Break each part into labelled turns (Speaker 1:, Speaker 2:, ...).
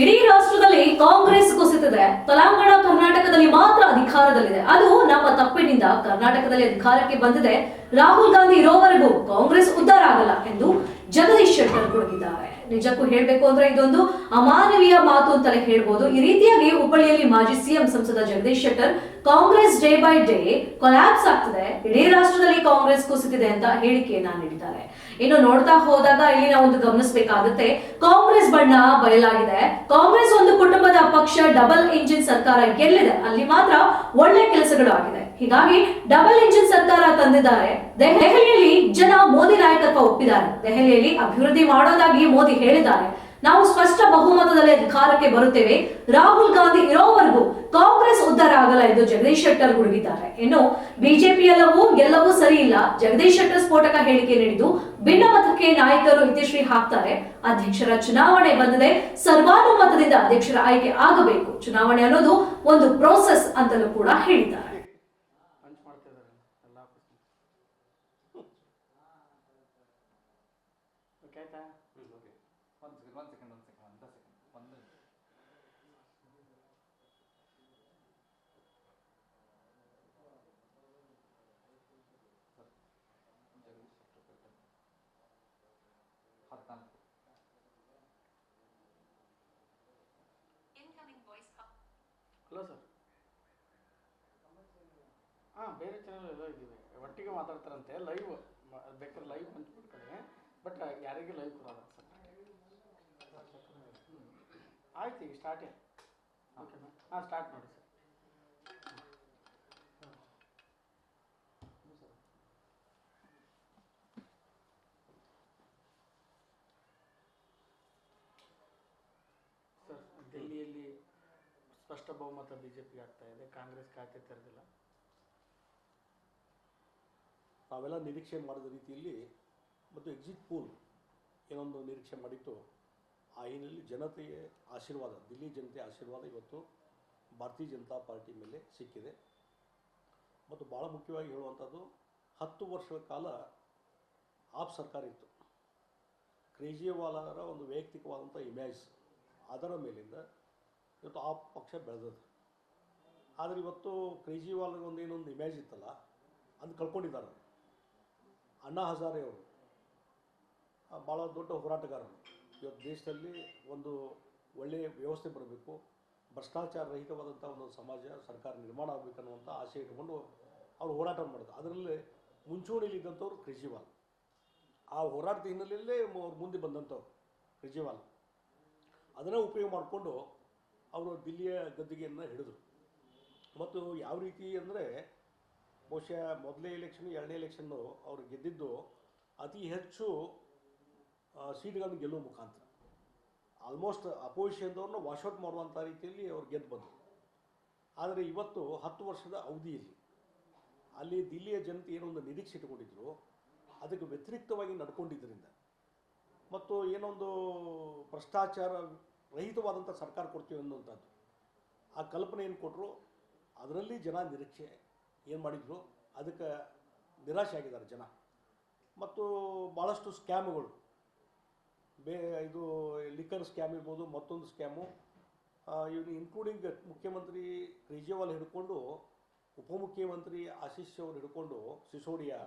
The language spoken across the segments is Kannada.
Speaker 1: ಇಡೀ ರಾಷ್ಟ್ರದಲ್ಲಿ ಕಾಂಗ್ರೆಸ್ ಕುಸಿತಿದೆ. ತೆಲಂಗಾಣ ಕರ್ನಾಟಕದಲ್ಲಿ ಮಾತ್ರ ಅಧಿಕಾರದಲ್ಲಿದೆ. ಅದು ನಮ್ಮ ತಪ್ಪಿನಿಂದ ಕರ್ನಾಟಕದಲ್ಲಿ ಅಧಿಕಾರಕ್ಕೆ ಬಂದಿದೆ. ರಾಹುಲ್ ಗಾಂಧಿ ಇರೋವರೆಗೂ ಕಾಂಗ್ರೆಸ್ ಉದ್ಧಾರ ಆಗಲ್ಲ ಎಂದು ಜಗದೀಶ್ ಶೆಟ್ಟರ್ ಗುಡುಗಿದ್ದಾರೆ. ನಿಜಕ್ಕೂ ಹೇಳ್ಬೇಕು ಅಂದ್ರೆ ಇದೊಂದು ಅಮಾನವೀಯ ಮಾತು ಅಂತಲೇ ಹೇಳ್ಬೋದು. ಈ ರೀತಿಯಾಗಿ ಹುಬ್ಬಳ್ಳಿಯಲ್ಲಿ ಮಾಜಿ ಸಿಎಂ ಸಂಸದ Jagadish Shettar Congress day by day collapse ಆಗ್ತಿದೆ, ಇಡೀ ರಾಷ್ಟ್ರದಲ್ಲಿ ಕಾಂಗ್ರೆಸ್ ಕುಸಿತಿದೆ ಅಂತ ಹೇಳಿಕೆಯನ್ನ ನೀಡಿದ್ದಾರೆ. ಇನ್ನು ನೋಡ್ತಾ ಹೋದಾಗ ಇಲ್ಲಿ ನಾವು ಒಂದು ಗಮನಿಸಬೇಕಾಗುತ್ತೆ, ಕಾಂಗ್ರೆಸ್ ಬಣ್ಣ ಬಯಲಾಗಿದೆ. ಕಾಂಗ್ರೆಸ್ ಒಂದು ಕುಟುಂಬದ ಪಕ್ಷ, ಡಬಲ್ ಇಂಜಿನ್ ಸರ್ಕಾರ ಗೆಲ್ಲಿದೆ, ಅಲ್ಲಿ ಮಾತ್ರ ಒಳ್ಳೆ ಕೆಲಸಗಳು ಆಗಿದೆ. ಹೀಗಾಗಿ ಡಬಲ್ ಇಂಜಿನ್ ಸರ್ಕಾರ ತಂದಿದ್ದಾರೆ. ದೆಹಲಿಯಲ್ಲಿ ಜನ ಮೋದಿ ನಾಯಕತ್ವ ಒಪ್ಪಿದ್ದಾರೆ. ದೆಹಲಿಯಲ್ಲಿ ಅಭಿವೃದ್ಧಿ ಮಾಡೋದಾಗಿ ಮೋದಿ ಹೇಳಿದ್ದಾರೆ. ನಾವು ಸ್ಪಷ್ಟ ಬಹುಮತದಲ್ಲಿ ಅಧಿಕಾರಕ್ಕೆ ಬರುತ್ತೇವೆ. ರಾಹುಲ್ ಗಾಂಧಿ ಇರೋವರೆಗೂ ಕಾಂಗ್ರೆಸ್ ಉದ್ಧಾರ ಆಗಲ್ಲ ಎಂದು ಜಗದೀಶ್ ಶೆಟ್ಟರ್ ಗುಡುಗಿದ್ದಾರೆ. ಇನ್ನು ಬಿಜೆಪಿ ಎಲ್ಲವೂ ಸರಿ ಇಲ್ಲ. ಜಗದೀಶ್ ಶೆಟ್ಟರ್ ಸ್ಫೋಟಕ ಹೇಳಿಕೆ ನೀಡಿದ್ದು ಭಿನ್ನಮತಕ್ಕೆ ನಾಯಕರು ಇತಿಶ್ರೀ ಹಾಕ್ತಾರೆ. ಅಧ್ಯಕ್ಷರ ಚುನಾವಣೆ ಬಂದಿದೆ, ಸರ್ವಾನುಮತದಿಂದ ಅಧ್ಯಕ್ಷರ ಆಯ್ಕೆ ಆಗಬೇಕು. ಚುನಾವಣೆ ಅನ್ನೋದು ಒಂದು ಪ್ರೋಸೆಸ್ ಅಂತಲೂ ಕೂಡ ಹೇಳಿದ್ದಾರೆ.
Speaker 2: Hello sir. ಹಾಂ, ಬೇರೆ ಚಾನಲ್ ಎಲ್ಲ ಇದ್ದೀವಿ, ಒಟ್ಟಿಗೆ ಮಾತಾಡ್ತಾರಂತೆ. ಲೈವ್ ಬೇಕಾದ್ರೆ ಲೈವ್ ಹಂಚ್ಬಿಟ್ಟು ಕಡೆ, ಬಟ್ ಯಾರಿಗೆ ಲೈವ್ ಕೊಡೋಲ್ಲ ಸರ್. ಆಯ್ತು, ಈಗ ಸ್ಟಾರ್ಟ್. ಓಕೆ ಮ್ಯಾಮ್, ಹಾಂ, ಸ್ಟಾರ್ಟ್ ಮಾಡಿ ಸರ್. ಸರ್, ಡೆಲ್ಲಿಯಲ್ಲಿ ಸ್ಪಷ್ಟ ಬಹುಮತ ಬಿಜೆಪಿಗೆ ಆಗ್ತಾ ಇದೆ, ಕಾಂಗ್ರೆಸ್ ಖಾತೆ ತೆರೆದಿಲ್ಲ.
Speaker 3: ನಾವೆಲ್ಲ ನಿರೀಕ್ಷೆ ಮಾಡಿದ ರೀತಿಯಲ್ಲಿ ಮತ್ತು ಎಕ್ಸಿಟ್ ಪೋಲ್ ಏನೊಂದು ನಿರೀಕ್ಷೆ ಮಾಡಿತ್ತು, ಆ ಹಿನ್ನೆಲೆಯಲ್ಲಿ ಜನತೆಯ ಆಶೀರ್ವಾದ, ದಿಲ್ಲಿ ಜನತೆಯ ಆಶೀರ್ವಾದ ಇವತ್ತು ಭಾರತೀಯ ಜನತಾ ಪಾರ್ಟಿ ಮೇಲೆ ಸಿಕ್ಕಿದೆ. ಮತ್ತು ಭಾಳ ಮುಖ್ಯವಾಗಿ ಹೇಳುವಂಥದ್ದು, 10 ವರ್ಷಗಳ ಕಾಲ ಆಪ್ ಸರ್ಕಾರ ಇತ್ತು. ಕೇಜ್ರಿವಾಲರ ಒಂದು ವೈಯಕ್ತಿಕವಾದಂಥ ಇಮೇಜ್, ಅದರ ಮೇಲಿಂದ ಇವತ್ತು ಆ ಪಕ್ಷ ಬೆಳೆದದ್ದು. ಆದರೆ ಇವತ್ತು ಕೇಜ್ರಿವಾಲ್ಗೆ ಏನೊಂದು ಇಮೇಜ್ ಇತ್ತಲ್ಲ, ಅದು ಕಳ್ಕೊಂಡಿದ್ದಾರೆ. ಅಣ್ಣಾ ಹಜಾರೆ ಅವರು ಭಾಳ ದೊಡ್ಡ ಹೋರಾಟಗಾರರು. ಇವತ್ತು ದೇಶದಲ್ಲಿ ಒಂದು ಒಳ್ಳೆಯ ವ್ಯವಸ್ಥೆ ಬರಬೇಕು, ಭ್ರಷ್ಟಾಚಾರ ರಹಿತವಾದಂಥ ಒಂದು ಸಮಾಜ, ಸರ್ಕಾರ ನಿರ್ಮಾಣ ಆಗಬೇಕನ್ನುವಂಥ ಆಸೆ ಇಟ್ಕೊಂಡು ಅವರು ಹೋರಾಟ ಮಾಡೋದು. ಅದರಲ್ಲಿ ಮುಂಚೂಣಿಯಲ್ಲಿದ್ದಂಥವ್ರು ಕೇಜ್ರಿವಾಲ್. ಆ ಹೋರಾಟದ ಹಿನ್ನೆಲೆಯಲ್ಲೇ ಅವ್ರು ಮುಂದೆ ಬಂದಂಥವ್ರು ಕೇಜ್ರಿವಾಲ್. ಅದನ್ನೇ ಉಪಯೋಗ ಮಾಡಿಕೊಂಡು ಅವರು ದಿಲ್ಲಿಯ ಗದ್ದುಗೆಯನ್ನು ಹಿಡಿದರು. ಮತ್ತು ಯಾವ ರೀತಿ ಅಂದರೆ, ಬಹುಶಃ ಮೊದಲನೇ ಎಲೆಕ್ಷನ್, ಎರಡನೇ ಎಲೆಕ್ಷನ್ನು ಅವರು ಗೆದ್ದಿದ್ದು ಅತಿ ಹೆಚ್ಚು ಸೀಟ್ಗಳನ್ನು ಗೆಲ್ಲುವ ಮುಖಾಂತರ. ಆಲ್ಮೋಸ್ಟ್ ಅಪೋಸಿಷನ್ದವ್ರನ್ನ ವಾಶೌಟ್ ಮಾಡುವಂಥ ರೀತಿಯಲ್ಲಿ ಅವ್ರು ಗೆದ್ದು ಬಂದರು. ಆದರೆ ಇವತ್ತು 10 ವರ್ಷದ ಅವಧಿಯಲ್ಲಿ ಅಲ್ಲಿ ದಿಲ್ಲಿಯ ಜನತೆ ಏನೊಂದು ನಿರೀಕ್ಷೆ ಇಟ್ಟುಕೊಂಡಿದ್ರು, ಅದಕ್ಕೆ ವ್ಯತಿರಿಕ್ತವಾಗಿ ನಡ್ಕೊಂಡಿದ್ದರಿಂದ ಮತ್ತು ಏನೊಂದು ಭ್ರಷ್ಟಾಚಾರ ರಹಿತವಾದಂಥ ಸರ್ಕಾರ ಕೊಡ್ತೀವಿ ಅನ್ನುವಂಥದ್ದು ಆ ಕಲ್ಪನೆ ಏನು ಕೊಟ್ಟರು, ಅದರಲ್ಲಿ ಜನ ನಿರೀಕ್ಷೆ ಏನು ಮಾಡಿದ್ರು, ಅದಕ್ಕೆ ನಿರಾಶೆ ಆಗಿದ್ದಾರೆ ಜನ. ಮತ್ತು ಭಾಳಷ್ಟು ಸ್ಕ್ಯಾಮ್ಗಳು, ಇದು ಲಿಕ್ಕರ್ ಸ್ಕ್ಯಾಮ್ ಇರ್ಬೋದು, ಮತ್ತೊಂದು ಸ್ಕ್ಯಾಮು, ಇವನು ಇನ್ಕ್ಲೂಡಿಂಗ್ ಮುಖ್ಯಮಂತ್ರಿ ಕೇಜ್ರಿವಾಲ್ ಹಿಡ್ಕೊಂಡು ಉಪಮುಖ್ಯಮಂತ್ರಿ ಆಶೀಶ್ ಅವರು ಹಿಡ್ಕೊಂಡು, ಸಿಸೋಡಿಯಾ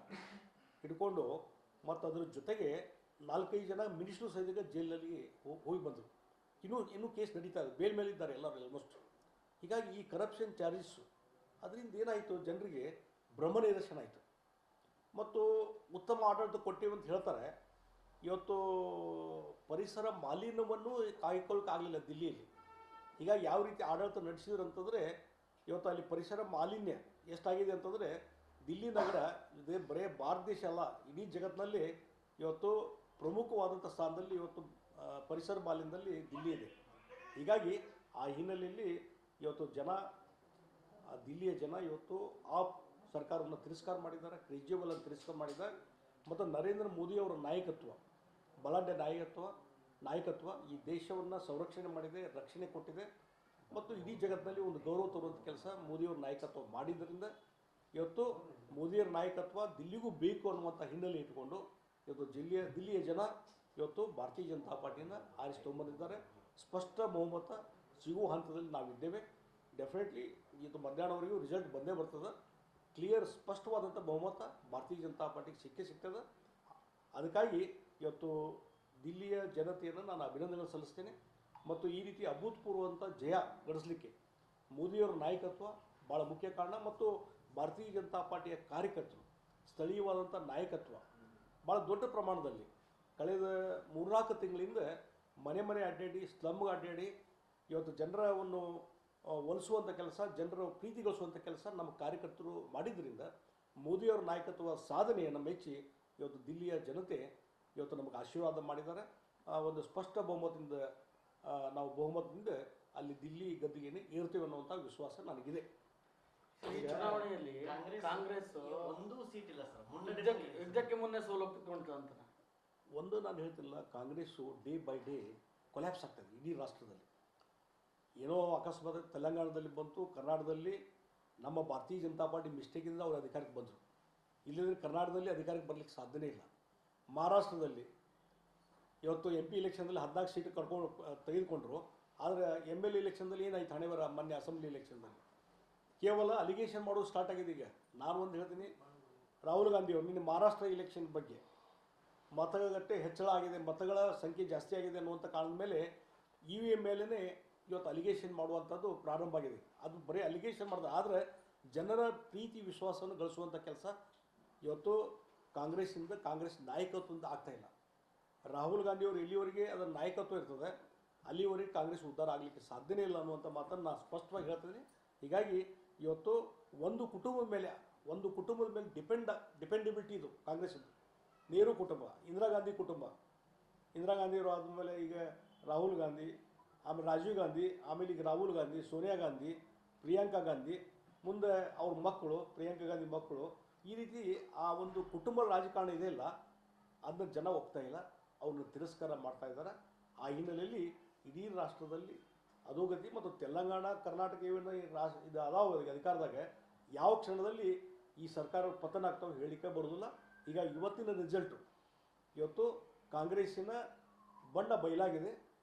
Speaker 3: ಹಿಡ್ಕೊಂಡು, ಮತ್ತು ಅದರ ಜೊತೆಗೆ 4-5 ಜನ ಮಿನಿಸ್ಟ್ರು ಸಹಿತ ಜೈಲಲ್ಲಿ ಹೋಗಿ ಬಂದರು. ಇನ್ನೂ ಕೇಸ್ ನಡೀತಾ ಇದೆ, ಬೇಲ್ ಮೇಲಿದ್ದಾರೆ ಎಲ್ಲರೂ ಆಲ್ಮೋಸ್ಟ್. ಹೀಗಾಗಿ ಈ ಕರಪ್ಷನ್ ಚಾರ್ಜಸ್ಸು ಅದರಿಂದ ಏನಾಯಿತು, ಜನರಿಗೆ ಭ್ರಮ ನಿರಸನ ಆಯಿತು. ಮತ್ತು ಉತ್ತಮ ಆಡಳಿತ ಕೊಟ್ಟಿವಿ ಅಂತ ಹೇಳ್ತಾರೆ. ಇವತ್ತು ಪರಿಸರ ಮಾಲಿನ್ಯವನ್ನು ಕಾಯ್ಕೊಳ್ಳೋಕ್ಕಾಗಲಿಲ್ಲ ದಿಲ್ಲಿಯಲ್ಲಿ. ಹೀಗಾಗಿ ಯಾವ ರೀತಿ ಆಡಳಿತ ನಡೆಸಿದ್ರು ಅಂತಂದರೆ, ಇವತ್ತು ಅಲ್ಲಿ ಪರಿಸರ ಮಾಲಿನ್ಯ ಎಷ್ಟಾಗಿದೆ ಅಂತಂದರೆ, ದಿಲ್ಲಿ ನಗರ ಇದೇ ಬರೇ ಭಾರತ ದೇಶ ಅಲ್ಲ, ಇಡೀ ಜಗತ್ತಿನಲ್ಲಿ ಇವತ್ತು ಪ್ರಮುಖವಾದಂಥ ಸ್ಥಾನದಲ್ಲಿ ಇವತ್ತು ಪರಿಸರ ಮಾಲಿನ್ಯದಲ್ಲಿ ದಿಲ್ಲಿ ಇದೆ. ಹೀಗಾಗಿ ಆ ಹಿನ್ನೆಲೆಯಲ್ಲಿ ಇವತ್ತು ದಿಲ್ಲಿಯ ಜನ ಇವತ್ತು ಆ ಸರ್ಕಾರವನ್ನು ತಿರಸ್ಕಾರ ಮಾಡಿದ್ದಾರೆ, ಕೇಜ್ರಿವಾಲನ್ನು ತಿರಸ್ಕಾರ ಮಾಡಿದ್ದಾರೆ. ಮತ್ತು ನರೇಂದ್ರ ಮೋದಿಯವರ ನಾಯಕತ್ವ, ಬಲಾಢ್ಯ ನಾಯಕತ್ವ ಈ ದೇಶವನ್ನು ಸಂರಕ್ಷಣೆ ಮಾಡಿದೆ, ರಕ್ಷಣೆ ಕೊಟ್ಟಿದೆ. ಮತ್ತು ಇಡೀ ಜಗತ್ತಿನಲ್ಲಿ ಒಂದು ಗೌರವ ತರುವಂಥ ಕೆಲಸ ಮೋದಿಯವರ ನಾಯಕತ್ವ ಮಾಡಿದ್ದರಿಂದ ಇವತ್ತು ಮೋದಿಯವರ ನಾಯಕತ್ವ ದಿಲ್ಲಿಗೂ ಬೇಕು ಅನ್ನುವಂಥ ಹಿನ್ನೆಲೆ ಇಟ್ಕೊಂಡು ಇವತ್ತು ದಿಲ್ಲಿಯ ಜನ ಇವತ್ತು ಭಾರತೀಯ ಜನತಾ ಪಾರ್ಟಿಯನ್ನು ಆರಿಸಿ ತೊಗೊಂಬಂದಿದ್ದಾರೆ. ಸ್ಪಷ್ಟ ಬಹುಮತ ಸಿಗುವ ಹಂತದಲ್ಲಿ ನಾವಿದ್ದೇವೆ. ಡೆಫಿನೆಟ್ಲಿ ಇದು ಮಧ್ಯಾಹ್ನವರೆಗೂ ರಿಸಲ್ಟ್ ಬಂದೇ ಬರ್ತದೆ. ಕ್ಲಿಯರ್ ಸ್ಪಷ್ಟವಾದಂಥ ಬಹುಮತ ಭಾರತೀಯ ಜನತಾ ಪಾರ್ಟಿಗೆ ಸಿಗ್ತದೆ. ಅದಕ್ಕಾಗಿ ಇವತ್ತು ದಿಲ್ಲಿಯ ಜನತೆಯನ್ನು ನಾನು ಅಭಿನಂದನೆ ಸಲ್ಲಿಸ್ತೇನೆ. ಮತ್ತು ಈ ರೀತಿ ಅಭೂತಪೂರ್ವವಂಥ ಜಯ ಗಳಿಸಲಿಕ್ಕೆ ಮೋದಿಯವರ ನಾಯಕತ್ವ ಭಾಳ ಮುಖ್ಯ ಕಾರಣ. ಮತ್ತು ಭಾರತೀಯ ಜನತಾ ಪಾರ್ಟಿಯ ಕಾರ್ಯಕರ್ತರು ಸ್ಥಳೀಯವಾದಂಥ ನಾಯಕತ್ವ ಭಾಳ ದೊಡ್ಡ ಪ್ರಮಾಣದಲ್ಲಿ ಕಳೆದ 3-4 ತಿಂಗಳಿಂದ ಮನೆ ಅಡ್ಡಾಡಿ ಸ್ಲಮ್ಗೆ ಅಡ್ಡಾಡಿ ಇವತ್ತು ಜನರವನ್ನು ಒಲಿಸುವಂಥ ಕೆಲಸ, ಜನರ ಪ್ರೀತಿ ಗಳಿಸುವಂಥ ಕೆಲಸ ನಮ್ಮ ಕಾರ್ಯಕರ್ತರು ಮಾಡಿದ್ದರಿಂದ ಮೋದಿಯವರ ನಾಯಕತ್ವ ಸಾಧನೆಯನ್ನು ಮೆಚ್ಚಿ ಇವತ್ತು ದಿಲ್ಲಿಯ ಜನತೆ ಇವತ್ತು ನಮಗೆ ಆಶೀರ್ವಾದ ಮಾಡಿದ್ದಾರೆ. ಒಂದು ಸ್ಪಷ್ಟ ಬಹುಮತದಿಂದ ನಾವು ಬಹುಮತದಿಂದ ಅಲ್ಲಿ ದಿಲ್ಲಿ ಗದ್ದಿಗೆನೇ ಏರ್ತೇವೆ ಅನ್ನುವಂಥ ವಿಶ್ವಾಸ ನನಗಿದೆ.
Speaker 2: ಈ ಚುನಾವಣೆಯಲ್ಲಿ ಕಾಂಗ್ರೆಸ್
Speaker 4: ಒಂದು ಸೀಟ್ ಇಲ್ಲ ಸರ್,
Speaker 2: ಯುದ್ಧಕ್ಕೆ ಮುನ್ನೆ ಸೋಲೊಪ್ಪಿಕೊಂಡು ಅಂತ
Speaker 3: ಒಂದು ನಾನು ಹೇಳ್ತಿಲ್ಲ, Congress day by day collapse ಆಗ್ತದೆ ಇಡೀ ರಾಷ್ಟ್ರದಲ್ಲಿ. ಏನೋ ಅಕಸ್ಮಾತ್ ತೆಲಂಗಾಣದಲ್ಲಿ ಬಂತು, ಕರ್ನಾಟಕದಲ್ಲಿ ನಮ್ಮ ಭಾರತೀಯ ಜನತಾ ಪಾರ್ಟಿ ಮಿಸ್ಟೇಕಿಂದ ಅವರು ಅಧಿಕಾರಕ್ಕೆ ಬಂದರು. ಇಲ್ಲದ್ರೆ ಕರ್ನಾಟಕದಲ್ಲಿ ಅಧಿಕಾರಕ್ಕೆ ಬರಲಿಕ್ಕೆ ಸಾಧ್ಯನೇ ಇಲ್ಲ. ಮಹಾರಾಷ್ಟ್ರದಲ್ಲಿ ಇವತ್ತು MP ಇಲೆಕ್ಷನ್ದಲ್ಲಿ 14 ಸೀಟ್ ತೆಗೆದುಕೊಂಡ್ರು. ಆದರೆ MLA ಇಲೆಕ್ಷನ್ದಲ್ಲಿ ಏನಾಯ್ತು ಹಣೆ ಬರ ಮೊನ್ನೆ ಅಸೆಂಬ್ಲಿ ಇಲೆಕ್ಷನ್ದಲ್ಲಿ ಕೇವಲ ಅಲಿಗೇಷನ್ ಮಾಡೋದು ಸ್ಟಾರ್ಟ್ ಆಗಿದೆ. ಈಗ ನಾನು ಒಂದು ಹೇಳ್ತೀನಿ, ರಾಹುಲ್ ಗಾಂಧಿ ಅವರು ನಿನ್ನೆ ಮಹಾರಾಷ್ಟ್ರ ಇಲೆಕ್ಷನ್ ಬಗ್ಗೆ ಮತಗಟ್ಟೆ ಹೆಚ್ಚಳ ಆಗಿದೆ, ಮತಗಳ ಸಂಖ್ಯೆ ಜಾಸ್ತಿ ಆಗಿದೆ ಅನ್ನುವಂಥ ಕಾರಣದ ಮೇಲೆ EVM ಮೇಲೇ ಇವತ್ತು ಅಲಿಗೇಷನ್ ಮಾಡುವಂಥದ್ದು ಪ್ರಾರಂಭ ಆಗಿದೆ. ಅದು ಬರೀ ಅಲಿಗೇಷನ್ ಮಾಡಿದೆ, ಆದರೆ ಜನರ ಪ್ರೀತಿ ವಿಶ್ವಾಸವನ್ನು ಗಳಿಸುವಂಥ ಕೆಲಸ ಇವತ್ತು ಕಾಂಗ್ರೆಸ್ ನಾಯಕತ್ವದಿಂದ ಆಗ್ತಾಯಿಲ್ಲ. ರಾಹುಲ್ ಗಾಂಧಿಯವರು ಎಲ್ಲಿವರೆಗೆ ಅದರ ನಾಯಕತ್ವ ಇರ್ತದೆ ಅಲ್ಲಿವರೆಗೆ ಕಾಂಗ್ರೆಸ್ ಉದ್ಧಾರ ಆಗಲಿಕ್ಕೆ ಸಾಧ್ಯನೇ ಇಲ್ಲ ಅನ್ನುವಂಥ ಮಾತನ್ನು ನಾನು ಸ್ಪಷ್ಟವಾಗಿ ಹೇಳ್ತೀನಿ. ಹೀಗಾಗಿ ಇವತ್ತು ಒಂದು ಕುಟುಂಬದ ಮೇಲೆ ಡಿಪೆಂಡಿಬಿಲಿಟಿ ಇದು ಕಾಂಗ್ರೆಸ್ಸಿಂದು. ನೆಹರು ಕುಟುಂಬ, ಇಂದಿರಾ ಗಾಂಧಿಯವರು ಆದಮೇಲೆ ಈಗ ರಾಹುಲ್ ಗಾಂಧಿ, ಆಮೇಲೆ ರಾಜೀವ್ ಗಾಂಧಿ, ಆಮೇಲೆ ಈಗ ರಾಹುಲ್ ಗಾಂಧಿ, ಸೋನಿಯಾ ಗಾಂಧಿ, ಪ್ರಿಯಾಂಕಾ ಗಾಂಧಿ, ಮುಂದೆ ಅವ್ರ ಮಕ್ಕಳು, ಪ್ರಿಯಾಂಕಾ ಗಾಂಧಿ ಮಕ್ಕಳು, ಈ ರೀತಿ ಆ ಒಂದು ಕುಟುಂಬ ರಾಜಕಾರಣ ಇದೆಯಲ್ಲ ಅದನ್ನ ಜನ ಒಪ್ತಾ ಇಲ್ಲ, ಅವ್ರನ್ನ ತಿರಸ್ಕಾರ ಮಾಡ್ತಾ ಇದ್ದಾರೆ. ಆ ಹಿನ್ನೆಲೆಯಲ್ಲಿ ಇಡೀ ರಾಷ್ಟ್ರದಲ್ಲಿ ಅಧೋಗತಿ. ಮತ್ತು ತೆಲಂಗಾಣ, ಕರ್ನಾಟಕ ಇವೇನು ಇದು ಅದಾವ ಅಧಿಕಾರದಾಗ ಯಾವ ಕ್ಷಣದಲ್ಲಿ ಈ ಸರ್ಕಾರ ಪತನ ಆಗ್ತಾವೆ ಹೇಳಿಕೆ ಬರೋದಿಲ್ಲ. ಈಗ ಇವತ್ತಿನ ರಿಸಲ್ಟು ಇವತ್ತು ಕಾಂಗ್ರೆಸ್ಸಿನ ಬಣ್ಣ ಬಯಲಾಗಿದೆ.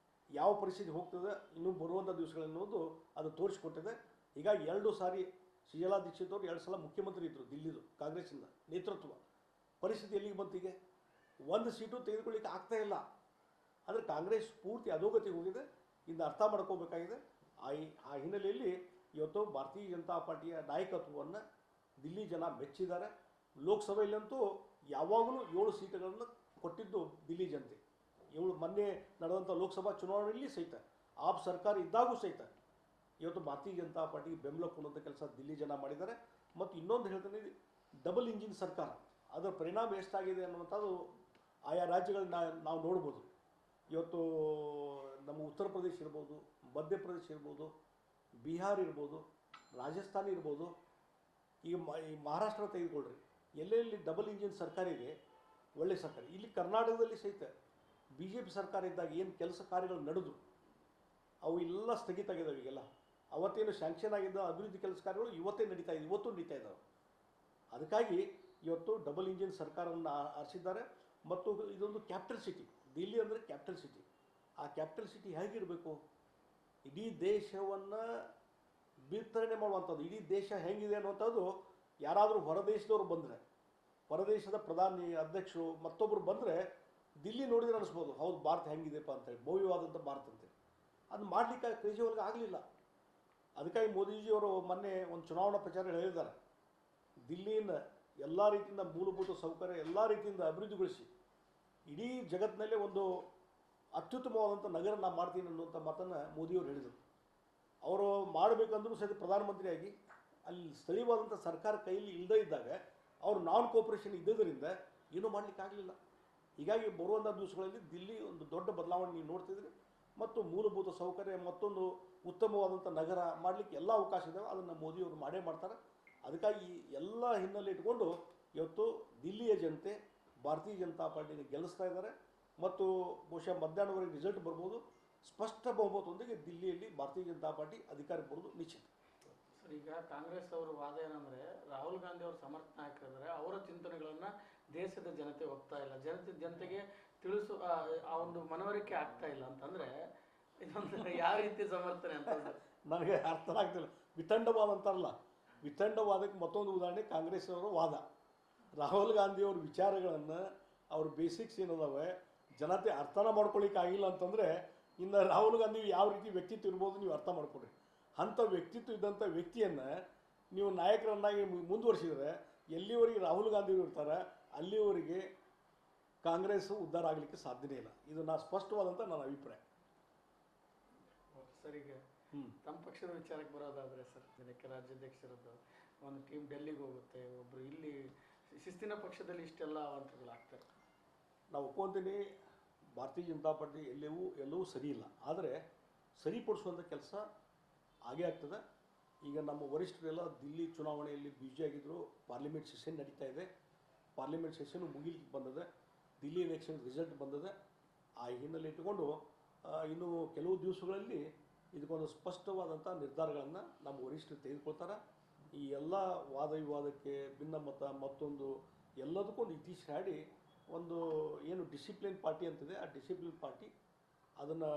Speaker 3: ಯಾವ ಪರಿಸ್ಥಿತಿ ಹೋಗ್ತದೆ ಇನ್ನೂ ಬರುವಂಥ ದಿವಸಗಳನ್ನೋದು ಅದು ತೋರಿಸಿಕೊಟ್ಟಿದೆ. ಈಗ 2 ಸಾರಿ ಶೀಲಾ ದೀಕ್ಷಿತ್ ಅವರು 2 ಸಲ ಮುಖ್ಯಮಂತ್ರಿ ಇದ್ದರು ದಿಲ್ಲಿದು ಕಾಂಗ್ರೆಸ್ಸಿಂದ ನೇತೃತ್ವ. ಪರಿಸ್ಥಿತಿ ಎಲ್ಲಿಗೆ ಬಂತಿಗೆ? 1 ಸೀಟು ತೆಗೆದುಕೊಳ್ಳಿಕ್ಕೆ ಆಗ್ತಾ ಇಲ್ಲ. ಅಂದರೆ ಕಾಂಗ್ರೆಸ್ ಪೂರ್ತಿ ಅಧೋಗತಿ ಹೋಗಿದೆ. ಇನ್ನು ಅರ್ಥ ಮಾಡ್ಕೋಬೇಕಾಗಿದೆ. ಆ ಹಿನ್ನೆಲೆಯಲ್ಲಿ ಇವತ್ತು ಭಾರತೀಯ ಜನತಾ ಪಾರ್ಟಿಯ ನಾಯಕತ್ವವನ್ನು ದಿಲ್ಲಿ ಜನ ಮೆಚ್ಚಿದ್ದಾರೆ. ಲೋಕಸಭೆಯಲ್ಲಂತೂ ಯಾವಾಗಲೂ 7 ಸೀಟುಗಳನ್ನು ಕೊಟ್ಟಿದ್ದು ದಿಲ್ಲಿ ಜನತೆ. ಮೊನ್ನೆ ನಡೆದಂಥ ಲೋಕಸಭಾ ಚುನಾವಣೆಯಲ್ಲಿ ಸಹಿತ ಆಪ್ ಸರ್ಕಾರ ಇದ್ದಾಗೂ ಸಹಿತ ಇವತ್ತು ಭಾರತೀಯ ಜನತಾ ಪಾರ್ಟಿಗೆ ಬೆಂಬಲ ಕೊಡುವಂಥ ಕೆಲಸ ದಿಲ್ಲಿ ಜನ ಮಾಡಿದ್ದಾರೆ. ಮತ್ತು ಇನ್ನೊಂದು ಹೇಳ್ತೀನಿ, ಡಬಲ್ ಇಂಜಿನ್ ಸರ್ಕಾರ ಅದರ ಪರಿಣಾಮ ಎಷ್ಟಾಗಿದೆ ಅನ್ನುವಂಥದ್ದು ಆಯಾ ರಾಜ್ಯಗಳನ್ನ ನಾವು ನೋಡ್ಬೋದು. ಇವತ್ತು ನಮ್ಮ ಉತ್ತರ ಪ್ರದೇಶ ಇರ್ಬೋದು, ಮಧ್ಯಪ್ರದೇಶ ಇರ್ಬೋದು, ಬಿಹಾರ್ ಇರ್ಬೋದು, ರಾಜಸ್ಥಾನ ಇರ್ಬೋದು, ಈಗ ಈ ಮಹಾರಾಷ್ಟ್ರ ತೆಗೆದುಕೊಳ್ಳ್ರಿ, ಎಲ್ಲೆಲ್ಲಿ ಡಬಲ್ ಇಂಜಿನ್ ಸರ್ಕಾರ ಇದೆ, ಒಳ್ಳೆ ಸರ್ಕಾರ. ಇಲ್ಲಿ ಕರ್ನಾಟಕದಲ್ಲಿ ಸಹಿತ BJP ಸರ್ಕಾರ ಇದ್ದಾಗ ಏನು ಕೆಲಸ ಕಾರ್ಯಗಳು ನಡೆದು ಅವು ಎಲ್ಲ ಸ್ಥಗಿತ ಆಗಿದ್ದಾವೆ. ಈಗೆಲ್ಲ ಅವತ್ತೇನು ಸ್ಯಾಂಕ್ಷನ್ ಆಗಿದ್ದ ಅಭಿವೃದ್ಧಿ ಕೆಲಸ ಕಾರ್ಯಗಳು ಇವತ್ತೂ ನಡೀತಾ ಇದ್ದಾವೆ. ಅದಕ್ಕಾಗಿ ಇವತ್ತು ಡಬಲ್ ಇಂಜಿನ್ ಸರ್ಕಾರವನ್ನು ಆರಿಸಿದ್ದಾರೆ. ಮತ್ತು ಇದೊಂದು ಕ್ಯಾಪಿಟಲ್ ಸಿಟಿ, ದಿಲ್ಲಿ ಅಂದರೆ ಕ್ಯಾಪಿಟಲ್ ಸಿಟಿ. ಆ ಕ್ಯಾಪಿಟಲ್ ಸಿಟಿ ಹೇಗಿರಬೇಕು? ಇಡೀ ದೇಶವನ್ನು ವಿಸ್ತರಣೆ ಮಾಡುವಂಥದ್ದು, ಇಡೀ ದೇಶ ಹೆಂಗಿದೆ ಅನ್ನುವಂಥದ್ದು ಯಾರಾದರೂ ಹೊರದೇಶದವ್ರು ಬಂದರೆ, ಹೊರದೇಶದ ಪ್ರಧಾನಿ ಅಧ್ಯಕ್ಷರು ಮತ್ತೊಬ್ಬರು ಬಂದರೆ ದಿಲ್ಲಿ ನೋಡಿದ್ರೆ ಅನಿಸ್ಬೋದು, ಹೌದು ಭಾರತ ಹೆಂಗಿದೆಪ್ಪ ಅಂತೇಳಿ, ಭವ್ಯವಾದಂಥ ಭಾರತ ಅಂತೇಳಿ. ಅದು ಮಾಡಲಿಕ್ಕೆ ಕೇಜ್ರಿವಾಲ್ಗೆ ಆಗಲಿಲ್ಲ. ಅದಕ್ಕಾಗಿ ಮೋದಿಜಿಯವರು ಮೊನ್ನೆ ಒಂದು ಚುನಾವಣಾ ಪ್ರಚಾರ ಹೇಳಿದ್ದಾರೆ, ದಿಲ್ಲಿಯಿಂದ ಎಲ್ಲ ರೀತಿಯಿಂದ ಮೂಲಭೂತ ಸೌಕರ್ಯ ಎಲ್ಲ ರೀತಿಯಿಂದ ಅಭಿವೃದ್ಧಿಗೊಳಿಸಿ ಇಡೀ ಜಗತ್ತಿನಲ್ಲೇ ಒಂದು ಅತ್ಯುತ್ತಮವಾದಂಥ ನಗರ ನಾನು ಮಾಡ್ತೀನಿ ಅನ್ನುವಂಥ ಮಾತನ್ನು ಮೋದಿಯವರು ಹೇಳಿದರು. ಅವರು ಮಾಡಬೇಕಂದ್ರೂ ಸಹಿತ ಪ್ರಧಾನಮಂತ್ರಿಯಾಗಿ ಅಲ್ಲಿ ಸ್ಥಳೀಯವಾದಂಥ ಸರ್ಕಾರ ಕೈಯಲ್ಲಿ ಇಲ್ಲದೇ ಇದ್ದಾಗ ಅವರು ನಾನ್ ಕೋಪರೇಷನ್ ಇದ್ದುದರಿಂದ ಏನೂ ಮಾಡಲಿಕ್ಕೆ ಆಗಲಿಲ್ಲ. ಹೀಗಾಗಿ ಬರುವಂಥ ದಿವಸಗಳಲ್ಲಿ ದಿಲ್ಲಿ ಒಂದು ದೊಡ್ಡ ಬದಲಾವಣೆ ನೀವು ನೋಡ್ತಿದ್ರಿ. ಮತ್ತು ಮೂಲಭೂತ ಸೌಕರ್ಯ ಮತ್ತೊಂದು ಉತ್ತಮವಾದಂಥ ನಗರ ಮಾಡಲಿಕ್ಕೆ ಎಲ್ಲ ಅವಕಾಶ ಇದ್ದಾವೆ. ಅದನ್ನು ಮೋದಿಯವರು ಮಾಡೇ ಮಾಡ್ತಾರೆ. ಅದಕ್ಕಾಗಿ ಎಲ್ಲ ಹಿನ್ನೆಲೆ ಇಟ್ಕೊಂಡು ಇವತ್ತು ದಿಲ್ಲಿಯ ಜನತೆ ಭಾರತೀಯ ಜನತಾ ಪಾರ್ಟಿನ ಗೆಲ್ಲಿಸ್ತಾ ಇದ್ದಾರೆ. ಮತ್ತು ಬಹುಶಃ ಮಧ್ಯಾಹ್ನವರೆಗೆ ರಿಸಲ್ಟ್ ಬರ್ಬೋದು. ಸ್ಪಷ್ಟ ಬಹುಮತದೊಂದಿಗೆ ದಿಲ್ಲಿಯಲ್ಲಿ ಭಾರತೀಯ ಜನತಾ ಪಾರ್ಟಿ ಅಧಿಕಾರಕ್ಕೆ ಬರೋದು ನಿಶ್ಚಿತ.
Speaker 2: ಸರ್, ಈಗ ಕಾಂಗ್ರೆಸ್ ಅವರ ವಾದ ಏನಂದರೆ ರಾಹುಲ್ ಗಾಂಧಿ ಅವರು ಸಮರ್ಥ ನಾಯಕರಿದ್ದಾರೆ, ಅವರ ಚಿಂತನೆಗಳನ್ನು ದೇಶದ ಜನತೆ ಒಪ್ತಾ ಇಲ್ಲ, ಜನತೆಗೆ ತಿಳಿಸು ಆ ಒಂದು ಮನವರಿಕೆ ಆಗ್ತಾ ಇಲ್ಲ ಅಂತಂದರೆ ಇದೊಂದು ಯಾವ ರೀತಿ ಸಮರ್ಥನೆ ಅಂತ ಸರ್?
Speaker 3: ನನಗೆ ಅರ್ಥ ಆಗ್ತಿಲ್ಲ. ವಿತಂಡವಾದ ಅಂತಾರಲ್ಲ, ವಿತಂಡವಾದಕ್ಕೆ ಮತ್ತೊಂದು ಉದಾಹರಣೆ ಕಾಂಗ್ರೆಸ್ನವರ ವಾದ. ರಾಹುಲ್ ಗಾಂಧಿಯವ್ರ ವಿಚಾರಗಳನ್ನು ಅವ್ರ ಬೇಸಿಕ್ಸ್ ಏನದಾವೆ ಜನತೆ ಅರ್ಥನ ಮಾಡ್ಕೊಳ್ಳಿಕ್ಕೆ ಆಗಿಲ್ಲ ಅಂತಂದರೆ ಇನ್ನು ರಾಹುಲ್ ಗಾಂಧಿ ಯಾವ ರೀತಿ ವ್ಯಕ್ತಿತ್ವ ಇರ್ಬೋದು ನೀವು ಅರ್ಥ ಮಾಡ್ಕೊಡ್ರಿ. ಅಂಥ ವ್ಯಕ್ತಿತ್ವ ಇದ್ದಂಥ ವ್ಯಕ್ತಿಯನ್ನು ನೀವು ನಾಯಕರನ್ನಾಗಿ ಮುಂದುವರಿಸಿದರೆ ಎಲ್ಲಿವರೆಗೆ ರಾಹುಲ್ ಗಾಂಧಿ ಇರ್ತಾರೆ ಅಲ್ಲಿವರೆಗೆ ಕಾಂಗ್ರೆಸ್ ಉದ್ಧಾರ ಆಗಲಿಕ್ಕೆ ಸಾಧ್ಯನೇ ಇಲ್ಲ. ಇದು ನಾ ಸ್ಪಷ್ಟವಾದಂಥ ನನ್ನ ಅಭಿಪ್ರಾಯ.
Speaker 2: ಸರ್, ಈಗ ತಮ್ಮ ಪಕ್ಷದ ವಿಚಾರಕ್ಕೆ ಬರೋದಾದರೆ ಸರ್, ಇದಕ್ಕೆ ರಾಜ್ಯಾಧ್ಯಕ್ಷರದ್ದು ಒಂದು ಟೀಮ್ ಡೆಲ್ಲಿಗೆ ಹೋಗುತ್ತೆ, ಒಬ್ಬರು ಇಲ್ಲಿ ಶಿಸ್ತಿನ ಪಕ್ಷದಲ್ಲಿ ಇಷ್ಟೆಲ್ಲ ಅವಾಂತರಗಳಾಗ್ತಾರೆ.
Speaker 3: ನಾವು ಒಪ್ಕೊಂತೀನಿ, ಭಾರತೀಯ ಜನತಾ ಪಾರ್ಟಿ ಎಲ್ಲವೂ ಸರಿ ಇಲ್ಲ. ಆದರೆ ಸರಿಪಡಿಸುವಂಥ ಕೆಲಸ ಆಗೇ ಆಗ್ತದೆ. ಈಗ ನಮ್ಮ ವರಿಷ್ಠರೆಲ್ಲ ದಿಲ್ಲಿ ಚುನಾವಣೆಯಲ್ಲಿ ಬ್ಯುಸಿ ಆಗಿದ್ದರು. ಪಾರ್ಲಿಮೆಂಟ್ ಸೆಷನ್ ನಡೀತಾ ಇದೆ. ಪಾರ್ಲಿಮೆಂಟ್ ಸೆಷನ್ ಮುಗಿಲಿಕ್ಕೆ ಬಂದಿದೆ. ದಿಲ್ಲಿ ಎಲೆಕ್ಷನ್ ರಿಸಲ್ಟ್ ಬಂದಿದೆ. ಆ ಹಿನ್ನೆಲೆ ಇಟ್ಟುಕೊಂಡು ಇನ್ನು ಕೆಲವು ದಿವಸಗಳಲ್ಲಿ ಇದಕ್ಕೊಂದು ಸ್ಪಷ್ಟವಾದಂಥ ನಿರ್ಧಾರಗಳನ್ನು ನಮ್ಮ ವರಿಷ್ಠರು ತೆಗೆದುಕೊಳ್ತಾರೆ. ಈ ಎಲ್ಲ ವಾದ ವಿವಾದಕ್ಕೆ ಭಿನ್ನಮತ ಮತ್ತೊಂದು ಎಲ್ಲದಕ್ಕೂ ಒಂದು ಇತಿಶ್ರೀ ಹಾಡಿ ಒಂದು ಏನು ಡಿಸಿಪ್ಲಿನ್ ಪಾರ್ಟಿ ಅಂತಿದೆ, ಆ ಡಿಸಿಪ್ಲಿನ್ ಪಾರ್ಟಿ ಅದನ್ನು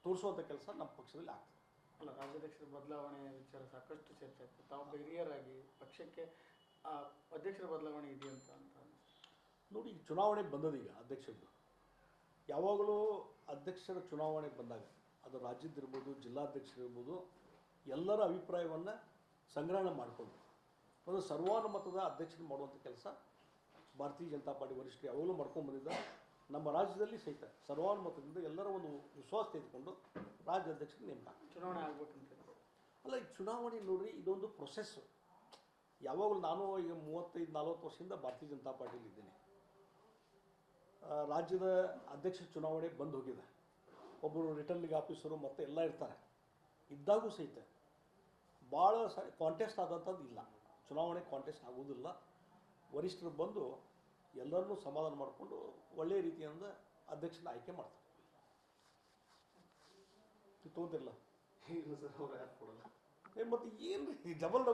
Speaker 3: ತೋರಿಸುವಂಥ ಕೆಲಸ ನಮ್ಮ ಪಕ್ಷದಲ್ಲಿ ಆಗ್ತದೆ.
Speaker 2: ಅಲ್ಲ, ರಾಜ್ಯಾಧ್ಯಕ್ಷರ ಬದಲಾವಣೆ ವಿಚಾರ ಸಾಕಷ್ಟು ಚರ್ಚೆ ಆಗ್ತದೆ. ತಾವು ಹಿರಿಯರಾಗಿ ಪಕ್ಷಕ್ಕೆ ಅಧ್ಯಕ್ಷರ ಬದಲಾವಣೆ ಇದೆಯಂತ ಅಂತ
Speaker 3: ನೋಡಿ, ಈಗ ಚುನಾವಣೆ ಬಂದದೀಗ ಅಧ್ಯಕ್ಷರದ್ದು. ಯಾವಾಗಲೂ ಅಧ್ಯಕ್ಷರ ಚುನಾವಣೆ ಬಂದಾಗ ಅದು ರಾಜ್ಯದ್ದಿರ್ಬೋದು, ಜಿಲ್ಲಾಧ್ಯಕ್ಷರಿರ್ಬೋದು, ಎಲ್ಲರ ಅಭಿಪ್ರಾಯವನ್ನು ಸಂಗ್ರಹಣೆ ಮಾಡಿಕೊಂಡು ಒಂದು ಸರ್ವಾನುಮತದ ಅಧ್ಯಕ್ಷರು ಮಾಡುವಂಥ ಕೆಲಸ ಭಾರತೀಯ ಜನತಾ ಪಾರ್ಟಿ ವರಿಷ್ಠರು ಯಾವಾಗಲೂ ಮಾಡ್ಕೊಂಡು ಬಂದಿದ್ದಾರೆ. ನಮ್ಮ ರಾಜ್ಯದಲ್ಲಿ ಸಹಿತ ಸರ್ವಾನುಮತದಿಂದ ಎಲ್ಲರ ಒಂದು ವಿಶ್ವಾಸ ತೆಗೆದುಕೊಂಡು ರಾಜ್ಯಾಧ್ಯಕ್ಷರು ನೇಮಕ
Speaker 2: ಚುನಾವಣೆ ಆಗ್ಬೇಕಂತ.
Speaker 3: ಅಲ್ಲ, ಈ ಚುನಾವಣೆ ನೋಡ್ರಿ, ಇದೊಂದು ಪ್ರೊಸೆಸ್ಸು. ಯಾವಾಗಲೂ ನಾನು ಈಗ 35-40 ವರ್ಷದಿಂದ ಭಾರತೀಯ ಜನತಾ ಪಾರ್ಟಿಯಲ್ಲಿ ಇದ್ದೇನೆ. ರಾಜ್ಯದ ಅಧ್ಯಕ್ಷ ಚುನಾವಣೆ ಬಂದು ಹೋಗಿದೆ. ಒಬ್ಬರು ರಿಟರ್ನಿಂಗ್ ಆಫೀಸರು ಮತ್ತು ಎಲ್ಲ ಇರ್ತಾರೆ. ಇದ್ದಾಗೂ ಸಹಿತ ಭಾಳ ಕಾಂಟೆಸ್ಟ್ ಆದಂಥದ್ದು ಇಲ್ಲ. ಚುನಾವಣೆ ಕಾಂಟೆಸ್ಟ್ ಆಗೋದಿಲ್ಲ. ವರಿಷ್ಠರು ಬಂದು ಎಲ್ಲರನ್ನೂ ಸಮಾಧಾನ ಮಾಡಿಕೊಂಡು ಒಳ್ಳೆಯ ರೀತಿಯಿಂದ ಅಧ್ಯಕ್ಷನ ಆಯ್ಕೆ ಮಾಡ್ತಾರೆ. ತೊಗೊಂತಿರಲ್ಲ
Speaker 2: ಇಲ್ಲ ಸರ್, ಅವ್ರು ಯಾರು ಕೊಡಲ್ಲ.
Speaker 3: ಮತ್ತು ಏನು ರೀ ಡಬಲ್